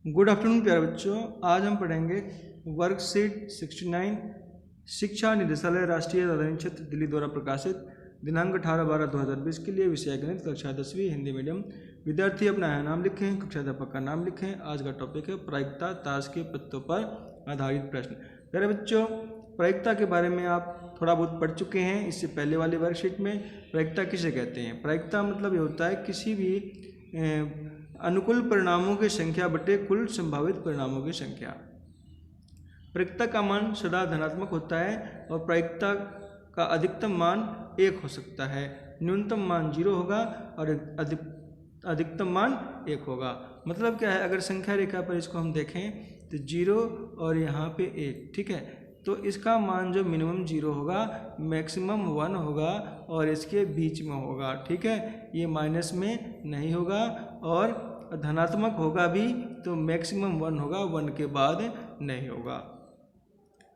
Good afternoon प्यारे बच्चों, आज हम पढ़ेंगे वर्कशीट 69 शिक्षा निदेशालय राष्ट्रीय राजधानी क्षेत्र दिल्ली द्वारा प्रकाशित दिनांक 18/12/2020 के लिए विषय गणित कक्षा 10वीं हिंदी मीडियम। विद्यार्थी अपना यहाँ नाम लिखें, कक्षा अध्यापक का नाम लिखें। आज का टॉपिक है प्रायिकता, ताश के पत्तों पर आधारित प्रश्न। प्यारे बच्चों, प्रायिकता के बारे में आप थोड़ा बहुत पढ़ चुके हैं। इससे पहले वाले वर्कशीट में प्रायिकता किसे कहते हैं। प्रायिकता मतलब ये होता है किसी भी अनुकूल परिणामों की संख्या बटे कुल संभावित परिणामों की संख्या। प्रायिकता का मान सदा धनात्मक होता है और प्रायिकता का अधिकतम मान 1 हो सकता है। न्यूनतम मान 0 होगा और अधिकतम मान 1 होगा। मतलब क्या है, अगर संख्या रेखा पर इसको हम देखें तो 0 और यहाँ पे 1, ठीक है। तो इसका मान जो मिनिमम 0 होगा, मैक्सिमम 1 होगा और इसके बीच में होगा, ठीक है। ये माइनस में नहीं होगा और धनात्मक होगा भी तो मैक्सिमम 1 होगा, 1 के बाद नहीं होगा,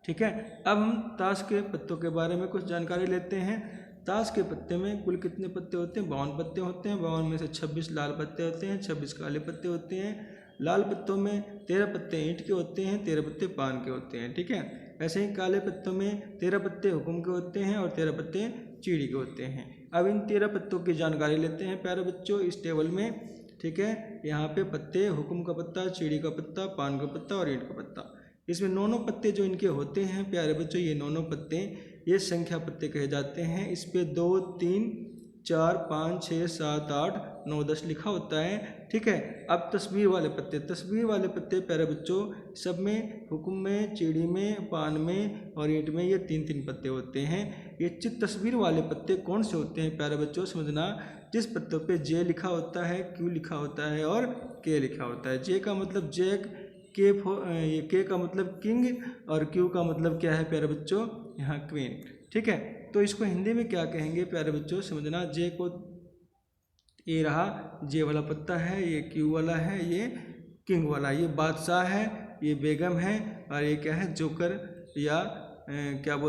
ठीक है। अब हम ताश के पत्तों के बारे में कुछ जानकारी लेते हैं। ताश के पत्ते में कुल कितने पत्ते होते हैं? 52 पत्ते होते हैं। 52 में से 26 लाल पत्ते होते हैं, 26 काले पत्ते होते हैं। लाल पत्तों में 13 पत्ते ईंट के होते हैं, 13 पत्ते पान के होते हैं, ठीक है। ऐसे ही काले पत्तों में 13 पत्ते हुक्म के होते हैं और 13 पत्ते चीड़ी के होते हैं। अब इन 13 पत्तों की जानकारी लेते हैं प्यारे बच्चों इस टेबल में, ठीक है। यहाँ पे पत्ते, हुक्म का पत्ता, चीड़ी का पत्ता, पान का पत्ता और ईंट का पत्ता। इसमें 9 पत्ते जो इनके होते हैं प्यारे बच्चों, ये 9 पत्ते ये संख्या पत्ते कहे जाते हैं। इस पे 2, 3, 4, 5, 6, 7, 8, 9, 10 लिखा होता है, ठीक है। अब तस्वीर वाले पत्ते प्यारे बच्चों सब में, हुक्म में, चीड़ी में, पान में और ईंट में ये 3-3 पत्ते होते हैं। ये तस्वीर वाले पत्ते कौन से होते हैं प्यारे बच्चों समझना, जिस पत्तों पे जे लिखा होता है, क्यू लिखा होता है और के लिखा होता है। जे का मतलब जैक, के का मतलब किंग और क्यू का मतलब क्या है प्यारे बच्चों, यहाँ क्वीन, ठीक है। तो इसको हिंदी में क्या कहेंगे प्यारे बच्चों समझना। जे को, ये रहा जे वाला पत्ता है, ये क्यू वाला है, ये किंग वाला, ये बादशाह है, ये बेगम है और ये क्या है, जोकर या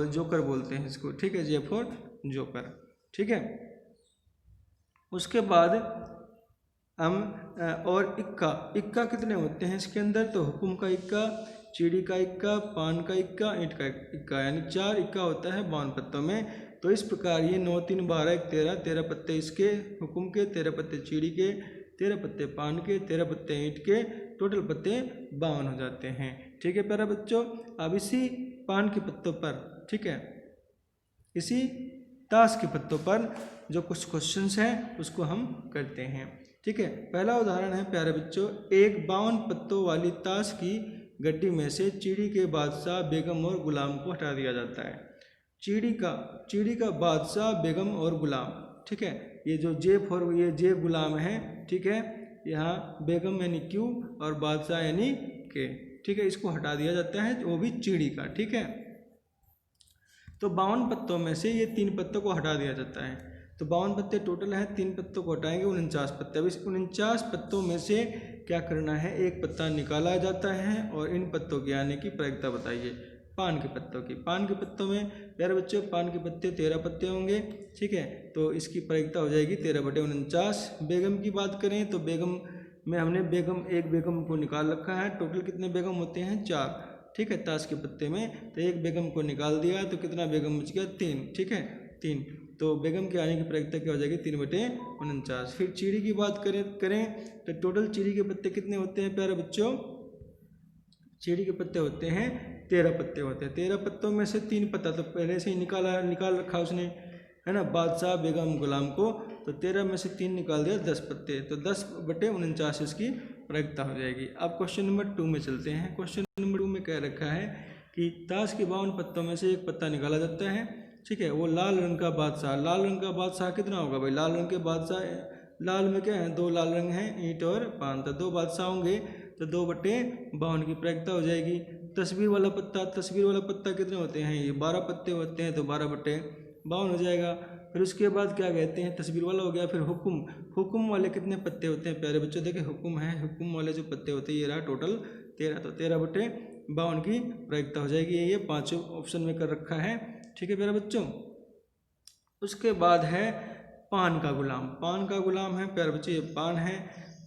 जोकर बोलते हैं इसको, ठीक है। जे फॉर जोकर, ठीक है। उसके बाद हम और इक्का कितने होते हैं इसके अंदर, तो हुक्म का इक्का, चीड़ी का इक्का, पान का इक्का, ईंट का इक्का, यानी 4 इक्का होता है 52 पत्तों में। तो इस प्रकार ये 9, 3, 12, 1, 13 पत्ते इसके हुक्म के, 13 पत्ते चीड़ी के, 13 पत्ते पान के, 13 पत्ते ईंट के, टोटल पत्ते 52 हो जाते हैं, ठीक है प्यारे बच्चों। अब इसी पान के पत्तों पर, ठीक है, इसी ताश के पत्तों पर जो कुछ क्वेश्चंस हैं उसको हम करते हैं, ठीक है। पहला उदाहरण है प्यारे बच्चों, एक 52 पत्तों वाली ताश की गड्डी में से चीड़ी के बादशाह, बेगम और गुलाम को हटा दिया जाता है। चीड़ी का बादशाह, बेगम और गुलाम, ठीक है। ये जो ये जे गुलाम है, ठीक है। यहाँ बेगम यानी क्यू और बादशाह यानी के, ठीक है। इसको हटा दिया जाता है, वो भी चीड़ी का, ठीक है। तो 52 पत्तों में से ये 3 पत्तों को हटा दिया जाता है। तो 52 पत्ते टोटल है, 3 पत्तों को हटाएंगे, 49 पत्ते। अब इस 49 पत्तों में से क्या करना है, एक पत्ता निकाला जाता है और इन पत्तों की आने की प्रायिकता बताइए पान के पत्तों की। पान के पत्तों में प्यारे बच्चों पान के पत्ते 13 पत्ते होंगे, ठीक है। तो इसकी प्रायिकता हो जाएगी 13/49। बेगम की बात करें तो बेगम में हमने एक बेगम को निकाल रखा है। टोटल कितने बेगम होते हैं, 4, ठीक है। ताश के पत्ते में तो एक बेगम को निकाल दिया तो कितना बेगम बच गया, 3, ठीक है, 3। तो बेगम के आने की प्रायिकता क्या हो जाएगी, 3/49। फिर चीड़ी की बात करें तो टोटल चीड़ी के पत्ते कितने होते हैं प्यारे बच्चों, चीड़ी के पत्ते होते हैं 13 पत्ते होते हैं। 13 पत्तों में से 3 पत्ता तो पहले से ही निकाल रखा उसने, है ना, बादशाह, बेगम, गुलाम को। तो 13 में से 3 निकाल दिया, 10 पत्ते, तो 10/49 इसकी प्रायिकता हो जाएगी। अब क्वेश्चन नंबर 2 में चलते हैं। क्वेश्चन नंबर 2 में कह रखा है कि ताश के 52 पत्तों में से एक पत्ता निकाला जाता है, ठीक है। वो लाल रंग का बादशाह, लाल रंग का बादशाह कितना होगा भाई, लाल रंग के बादशाह, लाल में क्या है, 2 लाल रंग हैं, ईंट और पान, तो 2 बादशाह होंगे तो 2/52 की प्रायिकता हो जाएगी। तस्वीर वाला पत्ता कितने होते हैं, ये 12 पत्ते होते हैं, तो 12/52 हो जाएगा। फिर उसके बाद क्या कहते हैं, तस्वीर वाला हो गया। फिर हुक्म वाले कितने पत्ते होते हैं प्यारे बच्चों, देखिए हुक्म है, हुक्म वाले जो पत्ते होते हैं ये रहा टोटल 13, तो 13/52 की प्रायिकता हो जाएगी। ये 5 ऑप्शन में कर रखा है, ठीक है प्यारे बच्चों। उसके बाद है पान का गुलाम है प्यारे बच्चों, ये पान है।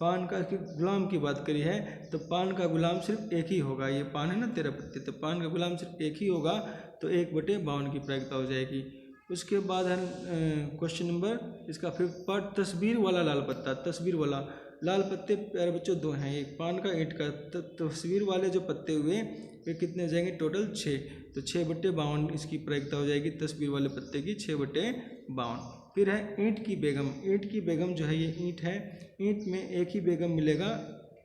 पान का गुलाम की बात करी है तो पान का गुलाम सिर्फ एक ही होगा। ये पान है ना 13 पत्ते, तो पान का गुलाम सिर्फ एक ही होगा, तो 1/52 की प्रायिकता हो जाएगी। उसके बाद है क्वेश्चन नंबर इसका 5th पार्ट, तस्वीर वाला लाल पत्ता। तस्वीर वाला लाल पत्ते प्यारे बच्चों 2 हैं, एक पान का, ईंट का। तस्वीर वाले जो पत्ते हुए वे कितने हो जाएंगे, टोटल 6, तो 6/52 इसकी प्रायिकता हो जाएगी तस्वीर वाले पत्ते की, 6/52। फिर है ईंट की बेगम। ईंट की बेगम जो है, ये ईंट है, ईंट में एक ही बेगम मिलेगा,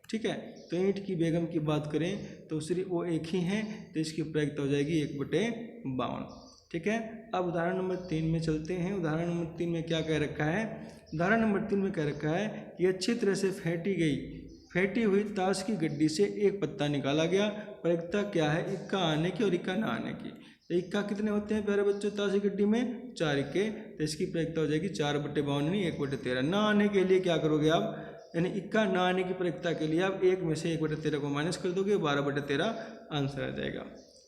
ठीक है। तो ईंट की बेगम की बात करें तो सिर्फ वो एक ही हैं, तो इसकी प्रायिकता हो जाएगी 1/52, ठीक है। अब उदाहरण नंबर 3 में चलते हैं। उदाहरण नंबर 3 में क्या कह रखा है, उदाहरण नंबर 3 में कह रखा है कि अच्छी तरह से फेंटी हुई ताश की गड्डी से एक पत्ता निकाला गया, प्रायिकता क्या है, इक्का आने की और इक्का ना आने की। तो इक्का कितने होते हैं प्यारे बच्चों ताश की गड्डी में, 4 इक्के, तो इसकी प्रायिकता हो जाएगी 4/52 नहीं 1/13। ना आने के लिए क्या करोगे आप, यानी इक्का ना आने की प्रायिकता के लिए आप 1 में से 1/13 को माइनस कर दोगे, 12/13 आंसर आ जाएगा।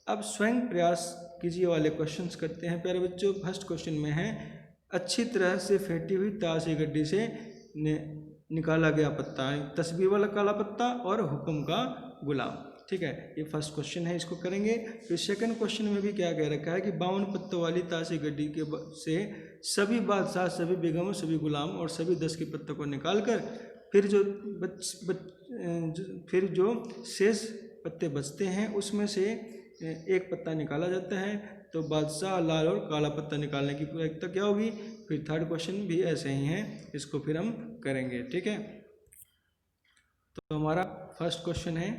अब स्वयं प्रयास कीजिए वाले क्वेश्चंस करते हैं प्यारे बच्चों। फर्स्ट क्वेश्चन में है अच्छी तरह से फेंटी हुई ताश की गड्डी से निकाला गया पत्ता, तस्वीर वाला काला पत्ता और हुक्म का गुलाम, ठीक है। ये फर्स्ट क्वेश्चन है, इसको करेंगे। फिर सेकंड क्वेश्चन में भी क्या कह रखा है कि 52 पत्तों वाली ताश की गड्डी के से सभी बादशाह, सभी बेगमों, सभी गुलाम और सभी 10 के पत्तों को निकालकर फिर जो शेष पत्ते बचते हैं उसमें से एक पत्ता निकाला जाता है, तो बादशाह, लाल और काला पत्ता निकालने की प्रायिकता क्या होगी। फिर थर्ड क्वेश्चन भी ऐसे ही है, इसको फिर हम करेंगे, ठीक है। तो हमारा फर्स्ट क्वेश्चन है,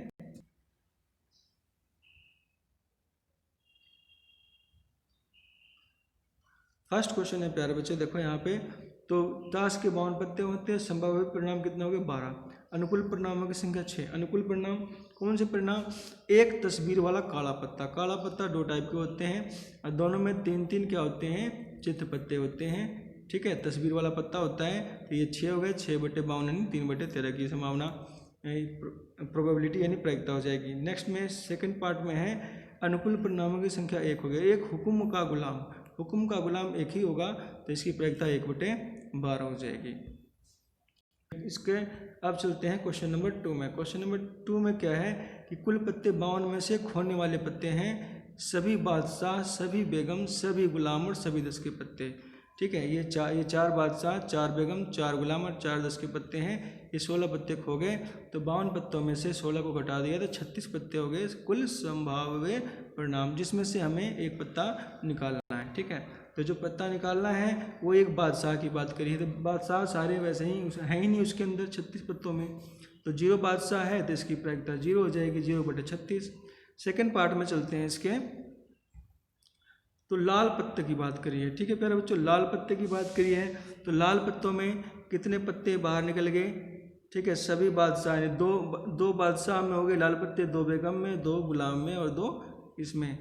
फर्स्ट क्वेश्चन है प्यारे बच्चे, देखो यहाँ पे तो ताश के 52 पत्ते होते हैं, संभावित परिणाम कितने हो गए 12, अनुकूल परिणामों की संख्या 6। अनुकूल परिणाम कौन से परिणाम, एक तस्वीर वाला काला पत्ता। काला पत्ता 2 टाइप के होते हैं और दोनों में 3-3 क्या होते हैं, चित्र पत्ते होते हैं, ठीक है। तस्वीर वाला पत्ता होता है तो ये 6 हो गए, 6/52 यानी 3/13 की संभावना, प्रोबेबिलिटी यानी प्रायिकता हो जाएगी। नेक्स्ट में सेकंड पार्ट में है अनुकूल परिणामों की संख्या 1 हो गया, एक हुक्म का गुलाम, हुक्म का गुलाम एक ही होगा, तो इसकी प्रायिकता 1/12 हो जाएगी। इसके अब चलते हैं क्वेश्चन नंबर 2 में। क्वेश्चन नंबर 2 में क्या है कि कुल पत्ते 52 में से खोने वाले पत्ते हैं सभी बादशाह, सभी बेगम, सभी गुलाम और सभी 10 के पत्ते, ठीक है। ये 4 बादशाह, 4 बेगम, 4 गुलाम और 4 10 के पत्ते हैं। ये 16 पत्ते खो गए, तो 52 पत्तों में से 16 को घटा दिया तो 36 पत्ते हो गए कुल संभाव्य परिणाम, जिसमें से हमें एक पत्ता निकालना है, ठीक है। तो जो पत्ता निकालना है वो एक बादशाह की बात करी है, तो बादशाह सारे वैसे ही है ही नहीं उसके अंदर 36 पत्तों में, तो 0 बादशाह है तो इसकी प्रायिकता 0 हो जाएगी, 0/36। सेकेंड पार्ट में चलते हैं इसके, तो लाल पत्ते की बात करी है, ठीक है प्यारे बच्चों। लाल पत्ते की बात करी है तो लाल पत्तों में कितने पत्ते बाहर निकल गए, ठीक है। सभी बादशाह ने दो बादशाह में हो गए लाल पत्ते, 2 बेगम में, 2 गुलाम में और 2 इसमें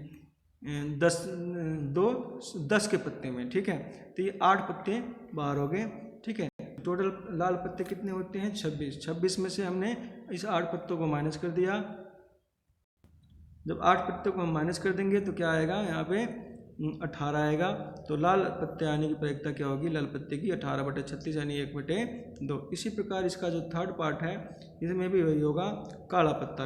10 के पत्ते में, ठीक है। तो ये 8 पत्ते बाहर हो गए, ठीक है। टोटल लाल पत्ते कितने होते हैं 26 में से हमने इस 8 पत्तों को माइनस कर दिया। जब 8 पत्तों को हम माइनस कर देंगे तो क्या आएगा, यहाँ पे 18 आएगा। तो लाल पत्ते आने की प्रायिकता क्या होगी, लाल पत्ते की 18/36 यानी 1/2। इसी प्रकार इसका जो थर्ड पार्ट है इसमें भी वही होगा, काला पत्ता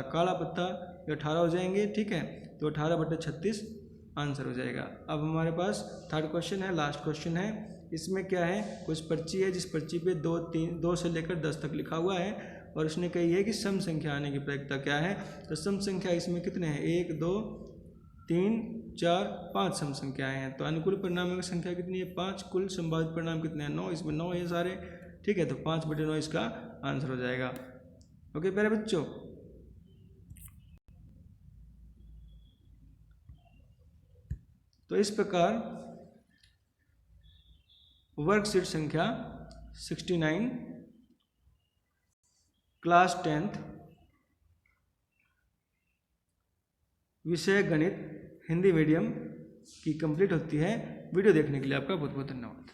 18 हो जाएंगे, ठीक है। तो 18/36 आंसर हो जाएगा। अब हमारे पास थर्ड क्वेश्चन है, लास्ट क्वेश्चन है। इसमें क्या है, कुछ पर्ची है जिस पर्ची पे 2 से लेकर 10 तक लिखा हुआ है और उसने कही है कि सम संख्या आने की प्रायिकता क्या है। तो सम संख्या इसमें कितने हैं, 1 2 3 4 5 सम संख्याएं हैं। तो अनुकूल परिणामों की संख्या कितनी है 5, कुल संभावित परिणाम कितने हैं 9, इसमें 9 है सारे, ठीक है। तो 5/9 इसका आंसर हो जाएगा। ओके प्यारे बच्चों, तो इस प्रकार वर्कशीट संख्या 69 क्लास 10th विषय गणित हिंदी मीडियम की कंप्लीट होती है। वीडियो देखने के लिए आपका बहुत बहुत धन्यवाद।